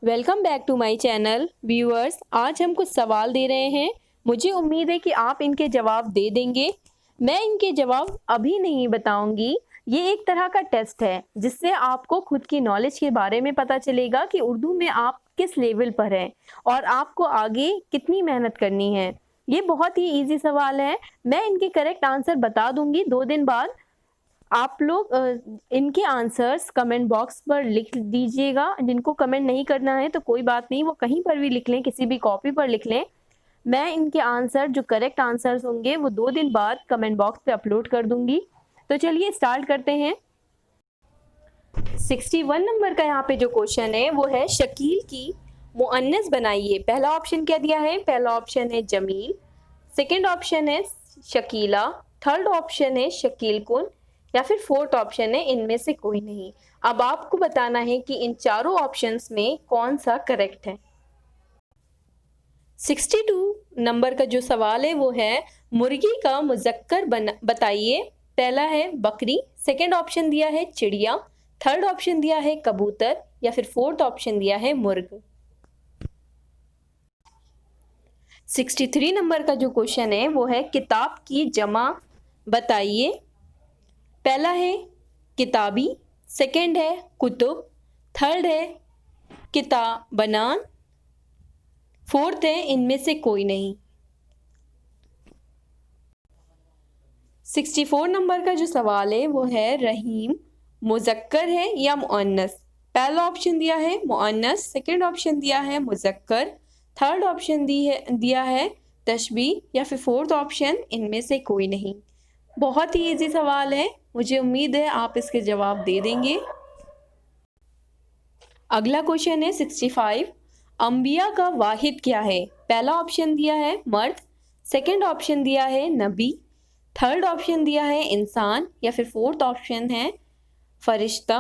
Welcome back to my channel viewers. आज हम कुछ सवाल दे रहे हैं। मुझे उम्मीद है कि आप इनके जवाब दे देंगे। मैं इनके जवाब अभी नहीं बताऊंगी। ये एक तरह का टेस्ट है जिससे आपको खुद की नॉलेज के बारे में पता चलेगा कि उर्दू में आप किस लेवल पर हैं और आपको आगे कितनी मेहनत करनी है। ये बहुत ही इजी सवाल है। मैं इनके करेक्ट आंसर बता दूंगी 2 दिन बाद। आप लोग इनके आंसर्स कमेंट बॉक्स पर लिख दीजिएगा। जिनको कमेंट नहीं करना है तो कोई बात नहीं, वो कहीं पर भी लिख लें, किसी भी कॉपी पर लिख लें। मैं इनके आंसर जो करेक्ट आंसर्स होंगे वो 2 दिन बाद कमेंट बॉक्स पे अपलोड कर दूंगी। तो चलिए स्टार्ट करते हैं। 61 नंबर का यहाँ पे जो क्वेश्चन है वो है शकील की मुअन्नस बनाइए। पहला ऑप्शन क्या दिया है? पहला ऑप्शन है जमील, सेकेंड ऑप्शन है शकीला, थर्ड ऑप्शन है शकील कुन या फिर फोर्थ ऑप्शन है इनमें से कोई नहीं। अब आपको बताना है कि इन चारों ऑप्शंस में कौन सा करेक्ट है। 62 नंबर का जो सवाल है वो है मुर्गी का मुज़क्कर बताइए। पहला है बकरी, सेकंड ऑप्शन दिया है चिड़िया, थर्ड ऑप्शन दिया है कबूतर या फिर फोर्थ ऑप्शन दिया है मुर्ग। 63 नंबर का जो क्वेश्चन है वो है किताब की जमा बताइए। पहला है किताबी, सेकंड है कुतुब, थर्ड है किताबनान, फोर्थ है इनमें से कोई नहीं। 64 नंबर का जो सवाल है वो है रहीम मुज़क्कर है या मुअन्नस। पहला ऑप्शन दिया है मुअन्नस, सेकंड ऑप्शन दिया है मुज़क्कर, थर्ड ऑप्शन दिया है तशबीह या फिर फोर्थ ऑप्शन इनमें से कोई नहीं। बहुत ही इजी सवाल है, मुझे उम्मीद है आप इसके जवाब दे देंगे। अगला क्वेश्चन है 65 अंबिया का वाहिद क्या है। पहला ऑप्शन दिया है मर्द, सेकंड ऑप्शन दिया है नबी, थर्ड ऑप्शन दिया है इंसान या फिर फोर्थ ऑप्शन है फरिश्ता।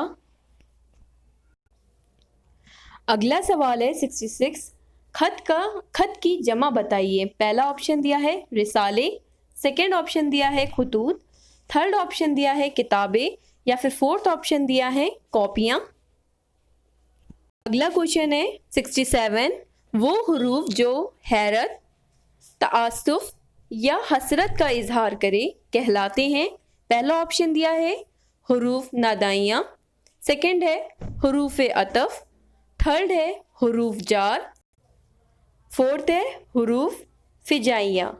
अगला सवाल है 66 खत की जमा बताइए। पहला ऑप्शन दिया है रिसाले, सेकेंड ऑप्शन दिया है खुतूत, थर्ड ऑप्शन दिया है किताबें या फिर फोर्थ ऑप्शन दिया है कॉपियाँ। अगला क्वेश्चन है 67 वो हुरूफ जो हैरत, तआस्सुफ या हसरत का इजहार करे कहलाते हैं। पहला ऑप्शन दिया है हुरूफ नादाइयाँ, सेकेंड है हुरूफ अतफ, थर्ड है हुरूफ जार, फोर्थ है हुरूफ फिजाइया।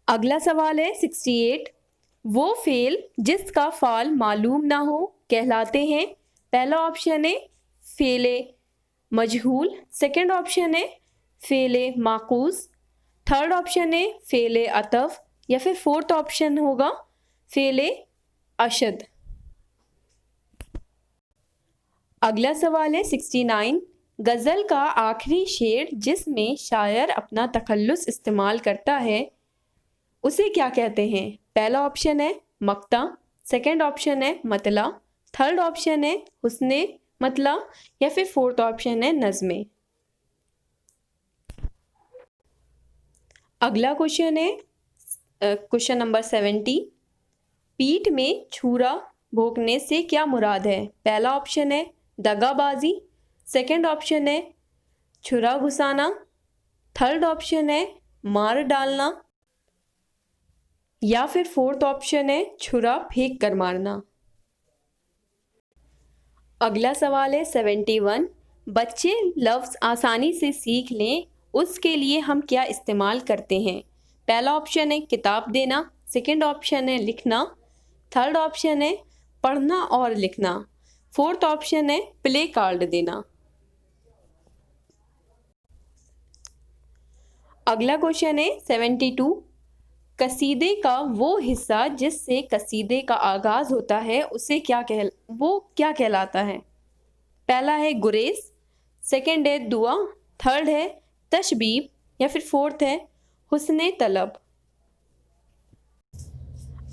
अगला सवाल है 68 वो फेल जिसका फाल मालूम ना हो कहलाते हैं। पहला ऑप्शन है फेले मजहूल, सेकंड ऑप्शन है फेले माकूस, थर्ड ऑप्शन है फेले अतफ या फिर फोर्थ ऑप्शन होगा फेले अशद। अगला सवाल है 69 गज़ल का आखिरी शेर जिसमें शायर अपना तखल्लुस इस्तेमाल करता है उसे क्या कहते हैं। पहला ऑप्शन है मक्ता, सेकंड ऑप्शन है मतला, थर्ड ऑप्शन है हुस्ने मतला या फिर फोर्थ ऑप्शन है नज़्मे। अगला क्वेश्चन है क्वेश्चन नंबर 70 पीठ में छुरा भोंकने से क्या मुराद है। पहला ऑप्शन है दगाबाजी, सेकंड ऑप्शन है छुरा घुसाना, थर्ड ऑप्शन है मार डालना या फिर फोर्थ ऑप्शन है छुरा फेंक कर मारना। अगला सवाल है 71 बच्चे लफ्ज़ आसानी से सीख लें उसके लिए हम क्या इस्तेमाल करते हैं। पहला ऑप्शन है किताब देना, सेकंड ऑप्शन है लिखना, थर्ड ऑप्शन है पढ़ना और लिखना, फोर्थ ऑप्शन है प्ले कार्ड देना। अगला क्वेश्चन है 72 कसीदे का वो हिस्सा जिससे कसीदे का आगाज होता है उसे क्या कहलाता है। पहला है गुरेज, सेकंड है दुआ, थर्ड है तशबीब या फिर फोर्थ है हुस्ने तलब।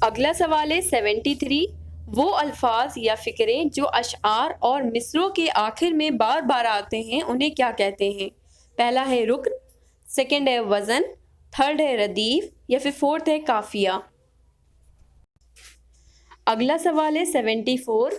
अगला सवाल है 73 वो अल्फाज या फिक्रें जो अशआर और मिसरों के आखिर में बार बार आते हैं उन्हें क्या कहते हैं। पहला है रुक्न, सेकंड है वज़न, थर्ड है रदीफ या फिर फोर्थ है काफिया। अगला सवाल है 74